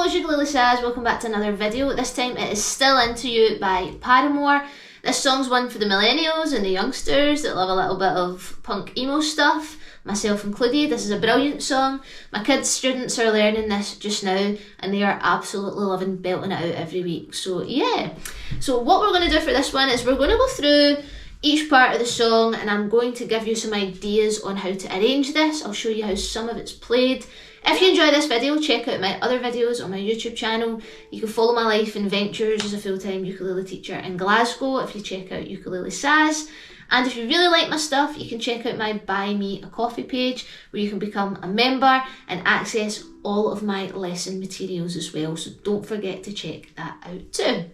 it's Ukulele Saz, welcome back to another video. This time it is Still Into You by Paramore. This song's one for the millennials and the youngsters that love a little bit of punk emo stuff, myself included. This is a brilliant song. My kids' students are learning this just now and they are absolutely loving belting it out every week. So yeah, so what we're going to do for this one is we're going to go through each part of the song and I'm going to give you some ideas on how to arrange this. I'll show you how some of it's played. If you enjoy this video, check out my other videos on my YouTube channel. You can follow my life and ventures as a full-time ukulele teacher in Glasgow if you check out Ukulele Saz. And if you really like my stuff, you can check out my Buy Me a Coffee page where you can become a member and access all of my lesson materials as well. So don't forget to check that out too.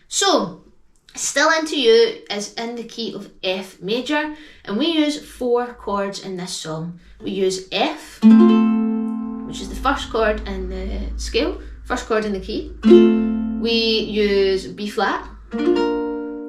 So, Still Into You is in the key of F major and we use 4 chords in this song. We use F, which is the first chord in the scale, first chord in the key. We use B flat,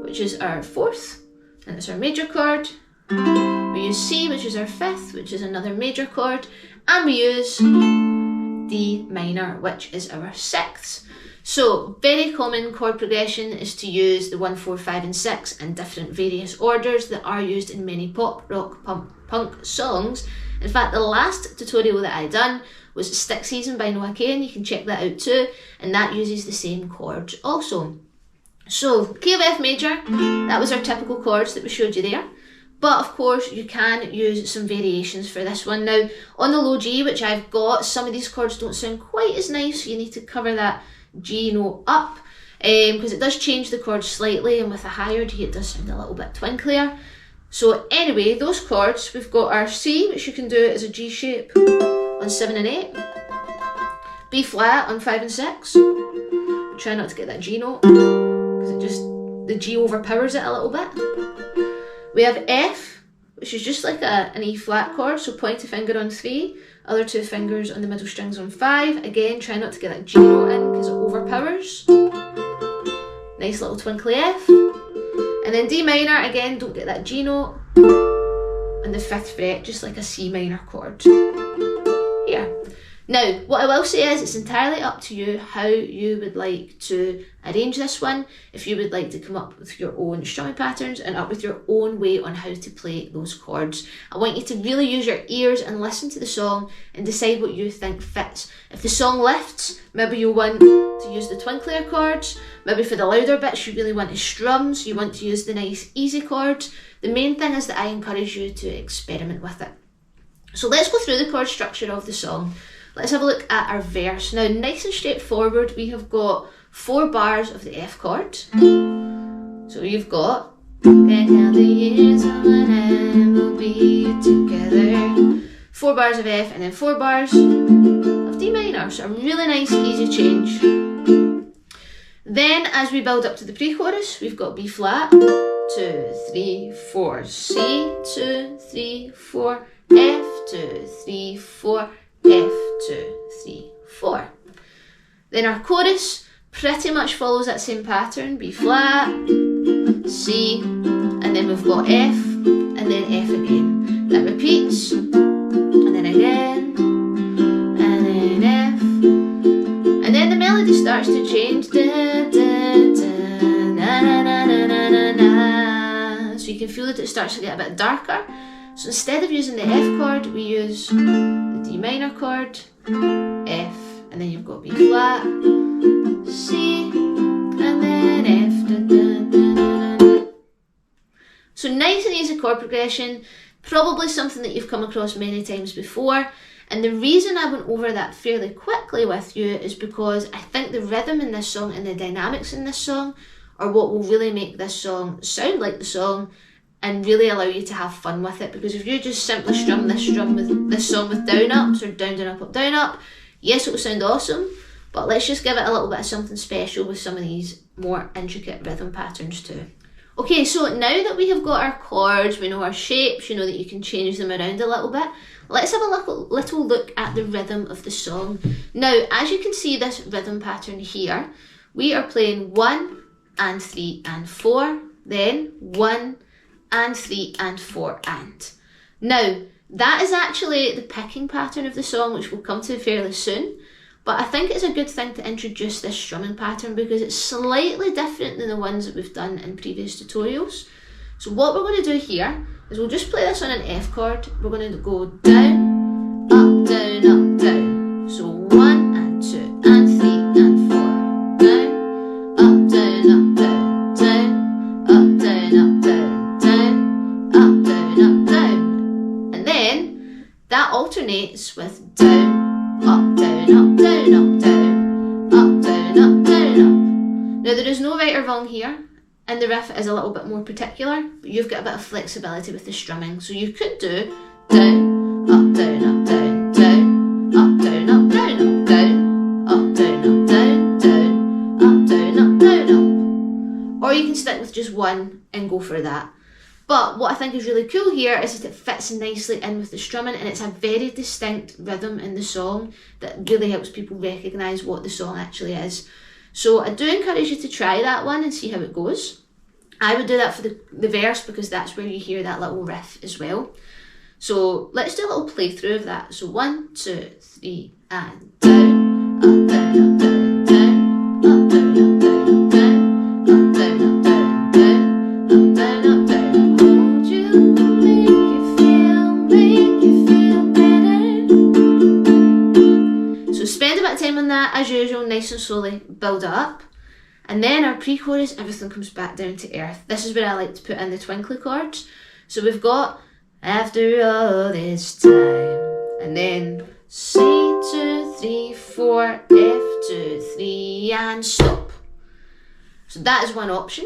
which is our 4th, and it's our major chord. We use C, which is our 5th, which is another major chord. And we use D minor, which is our 6th. So, very common chord progression is to use the 1, 4, 5 and 6 in different various orders that are used in many pop, rock, punk songs. In fact, the last tutorial that I done was Stick Season by Noah Kahan. You can check that out too, and that uses the same chords also. So, key of F major, that was our typical chords that we showed you there. But of course, you can use some variations for this one. Now, on the low G, which I've got, some of these chords don't sound quite as nice, so you need to cover that G note up, because it does change the chord slightly, and with a higher G, it does sound a little bit twinklier. So anyway, those chords, we've got our C, which you can do as a G shape on 7 and 8. B flat on 5 and 6. Try not to get that G note, because it just, the G overpowers it a little bit. We have F, which is just like an E flat chord, so point a finger on 3, other 2 fingers on the middle strings on 5. Again, try not to get that G note in, because it overpowers. Nice little twinkly F. And then D minor, again, don't get that G note. And the 5th fret, just like a C minor chord. Here. Now, what I will say is it's entirely up to you how you would like to arrange this one. If you would like to come up with your own strumming patterns and up with your own way on how to play those chords. I want you to really use your ears and listen to the song and decide what you think fits. If the song lifts, maybe you want to use the twinklier chords. Maybe for the louder bits, you really want to strum, so you want to use the nice easy chords. The main thing is that I encourage you to experiment with it. So let's go through the chord structure of the song. Let's have a look at our verse. Now, nice and straightforward, we have got 4 bars of the F chord. So you've got, can't count the years of an end, we'll be together. 4 bars of F and then 4 bars of D minor. So a really nice, easy change. Then, as we build up to the pre-chorus, we've got B flat, 2, 3, 4, C, 2, 3, 4, F, 2, 3, 4, F, 2, 3, 4. Then our chorus pretty much follows that same pattern. B flat, C, and then we've got F, and then F again. That repeats, and then again, and then F. And then the melody starts to change. Da, da, da, na, na, na, na, na, na. So you can feel that it starts to get a bit darker. So instead of using the F chord, we use the D minor chord, F, and then you've got B flat, C, and then F. Da, da, da, da, da. So nice and easy chord progression, probably something that you've come across many times before. And the reason I went over that fairly quickly with you is because I think the rhythm in this song and the dynamics in this song are what will really make this song sound like the song and really allow you to have fun with it. Because if you just simply strum this song with down ups or down, down, up, up, down, up, yes, it will sound awesome, but let's just give it a little bit of something special with some of these more intricate rhythm patterns too. Okay, so now that we have got our chords, we know our shapes, you know that you can change them around a little bit, let's have a little look at the rhythm of the song. Now, as you can see this rhythm pattern here, we are playing 1 and 3 and 4, then 1 and 3 and 4 and. Now, that is actually the picking pattern of the song, which we'll come to fairly soon. But I think it's a good thing to introduce this strumming pattern because it's slightly different than the ones that we've done in previous tutorials. So what we're going to do here is we'll just play this on an F chord. We're going to go down, up, down, up, down. So 1 and 2 and 3 and 4. Down, up, down, up, down, down, up, down, up, down, down, up, down, up, down. And then that alternates with down, up, down, up, down, up, down, up, down, up, down, up. Now there is no right or wrong here. And the riff is a little bit more particular, but you've got a bit of flexibility with the strumming. So you could do down, up, down, up, down, down, up, down, up, down, up, down, up, down, up, down, down, up, down, up, down, up. Or you can stick with just one and go for that. But what I think is really cool here is that it fits nicely in with the strumming, and it's a very distinct rhythm in the song that really helps people recognise what the song actually is. So I do encourage you to try that one and see how it goes. I would do that for the verse because that's where you hear that little riff as well. So let's do a little playthrough of that. So 1, 2, 3 and down, up, down, up, down, down, up, down, up, down, down, up, down, up, down, down, up, down, up, down. Hold you, make you feel better. So spend a bit of time on that as usual, nice and slowly, build it up. And then our pre-chorus, everything comes back down to earth. This is where I like to put in the twinkly chords. So we've got after all this time, and then C 2 3 4 F 2 3 and stop. So that is one option.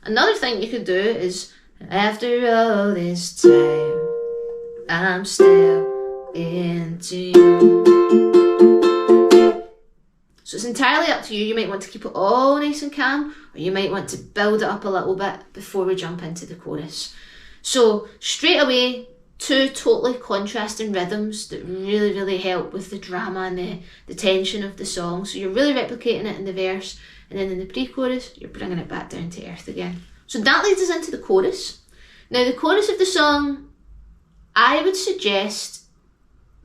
Another thing you could do is after all this time, I'm still into you. So it's entirely up to you. You might want to keep it all nice and calm, or you might want to build it up a little bit before we jump into the chorus. So straight away, two totally contrasting rhythms that really, really help with the drama and the tension of the song. So you're really replicating it in the verse, and then in the pre-chorus, you're bringing it back down to earth again. So that leads us into the chorus. Now the chorus of the song, I would suggest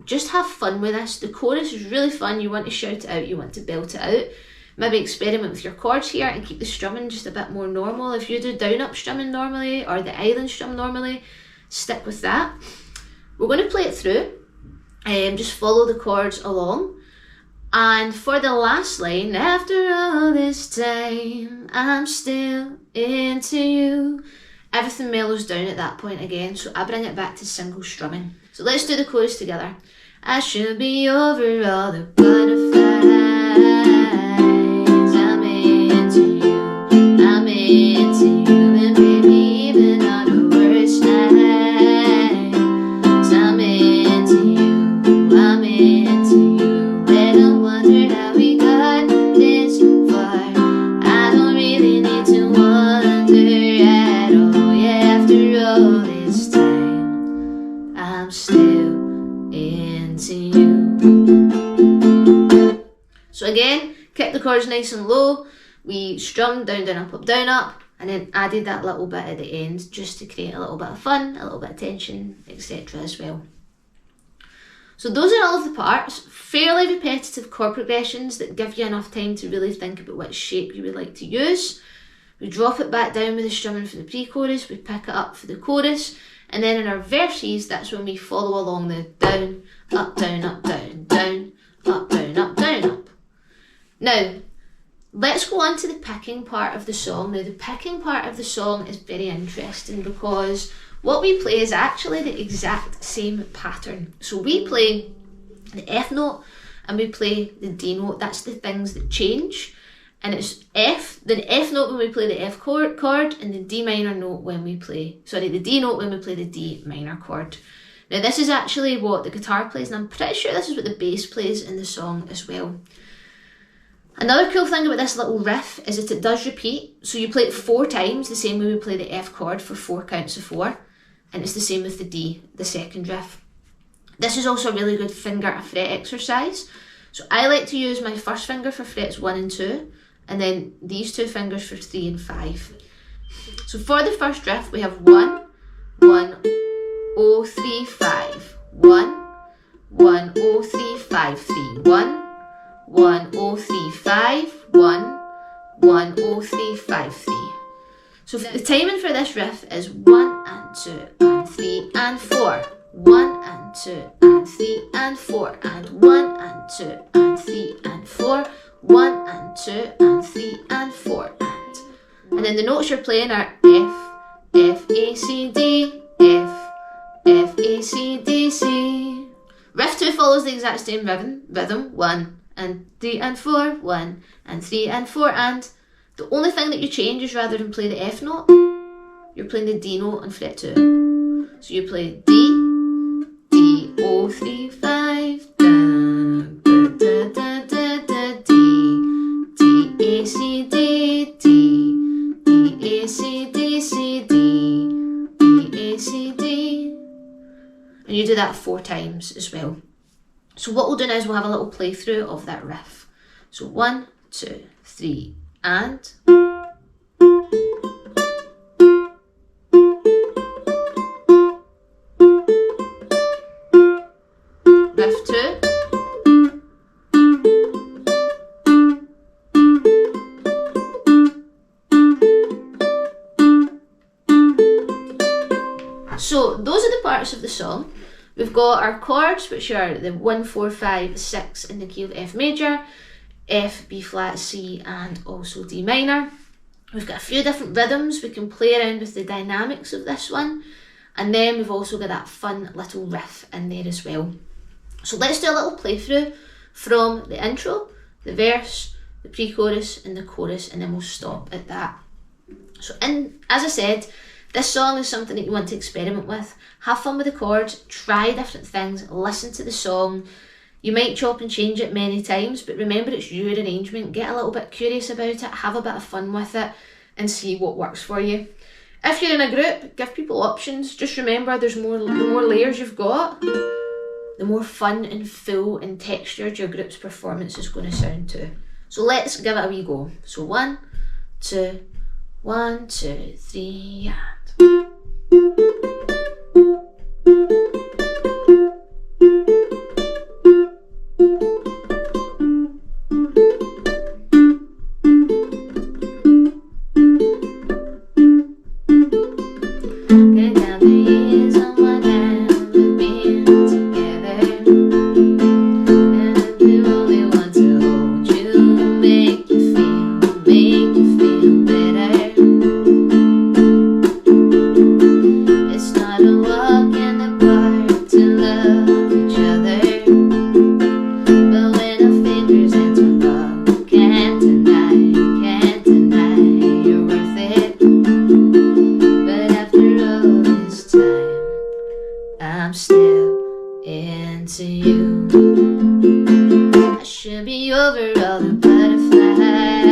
just have fun with this. The chorus is really fun. You want to shout it out, you want to belt it out. Maybe experiment with your chords here and keep the strumming just a bit more normal. If you do down up strumming normally or the island strum normally, stick with that. We're going to play it through. Just follow the chords along. And for the last line, after all this time, I'm still into you. Everything mellows down at that point again, so I bring it back to single strumming. So let's do the chorus together. I should be over all the butterflies. I'm into you, I'm into you, and baby, even on the worst nights, I'm into you, I'm into you. And I wonder how we got this far. I don't really need to wonder at all. Yeah, after all this time, I'm still into you. So again, kept the chords nice and low. We strummed down, down, up, and then added that little bit at the end just to create a little bit of fun, a little bit of tension, etc. as well. So those are all of the parts, fairly repetitive chord progressions that give you enough time to really think about which shape you would like to use. We drop it back down with the strumming for the pre-chorus, we pick it up for the chorus, and then in our verses, that's when we follow along the down, up, down, up, down, down, up, down, up, down, up. Now, let's go on to the picking part of the song. Now, the picking part of the song is very interesting because what we play is actually the exact same pattern. So we play the F note and we play the D note. That's the things that change. And it's the F note when we play the F chord, and the D minor note when we play, the D note when we play the D minor chord. Now this is actually what the guitar plays, and I'm pretty sure this is what the bass plays in the song as well. Another cool thing about this little riff is that it does repeat. So you play it 4 times, the same way we play the F chord for 4 counts of 4. And it's the same with the D, the second riff. This is also a really good finger a fret exercise. So I like to use my first finger for frets 1 and 2, and then these 2 fingers for 3 and 5. So for the first riff, we have 1, 1, 0, 3, 5. 1, 1, 0, 3, 5, 3. 1, 1, 0, 3, 5, 1, 1, 0, 3, 5, 3. So the timing for this riff is 1 and 2 and 3 and 4. 1 and 2 and 3 and 4 and 1 and 2 and 3 and 4. 1 and 2 and 3 and 4 and then the notes you're playing are F, F, A, C, D, F, F, A, C, D, C. Riff 2 follows the exact same rhythm 1 and 3 and 4, 1 and 3 and 4 and the only thing that you change is rather than play the F note, you're playing the D note on fret 2. So you play D, D, 0, 3, 5, da, da, da, da, da, da, D, D, A, C, D, D, D, A, C, D, C, D, D, A, C, D. And you do that 4 times as well. So what we'll do now is we'll have a little playthrough of that riff. So 1, 2, 3, and riff 2, so those are the parts of the song. We've got our chords, which are the 1, 4, 5, 6 in the key of F major, F, B flat, C, and also D minor. We've got a few different rhythms. We can play around with the dynamics of this one. And then we've also got that fun little riff in there as well. So let's do a little playthrough from the intro, the verse, the pre-chorus, and the chorus, and then we'll stop at that. So as I said, this song is something that you want to experiment with. Have fun with the chords, try different things, listen to the song. You might chop and change it many times, but remember it's your arrangement. Get a little bit curious about it, have a bit of fun with it, and see what works for you. If you're in a group, give people options. Just remember the more layers you've got, the more fun and full and textured your group's performance is going to sound too. So let's give it a wee go. So 1, 2, 1, 2, 3, and I'm still into you. I should be over all the butterflies.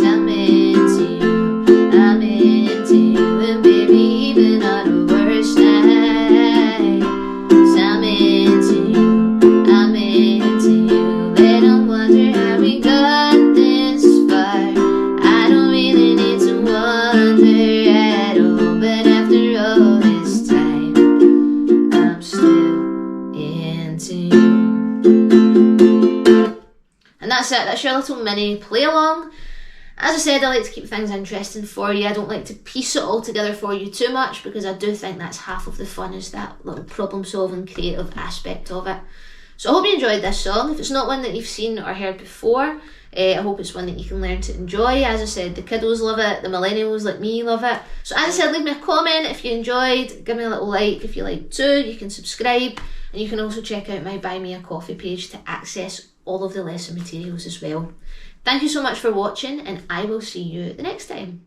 I'm into you, I'm into you, and baby, even on the worst nights, I'm into you, I'm into you. They don't wonder how we got this far. I don't really need to wonder at all, but after all this time, I'm still into you. And that's it, that's your little mini play along. As I said, I like to keep things interesting for you. I don't like to piece it all together for you too much, because I do think that's half of the fun, is that little problem solving creative aspect of it. So I hope you enjoyed this song. If it's not one that you've seen or heard before, I hope it's one that you can learn to enjoy. As I said, the kiddos love it, the millennials like me love it. So as I said, leave me a comment if you enjoyed, give me a little like if you like too, you can subscribe, and you can also check out my Buy Me a Coffee page to access all of the lesson materials as well. Thank you so much for watching, and I will see you the next time.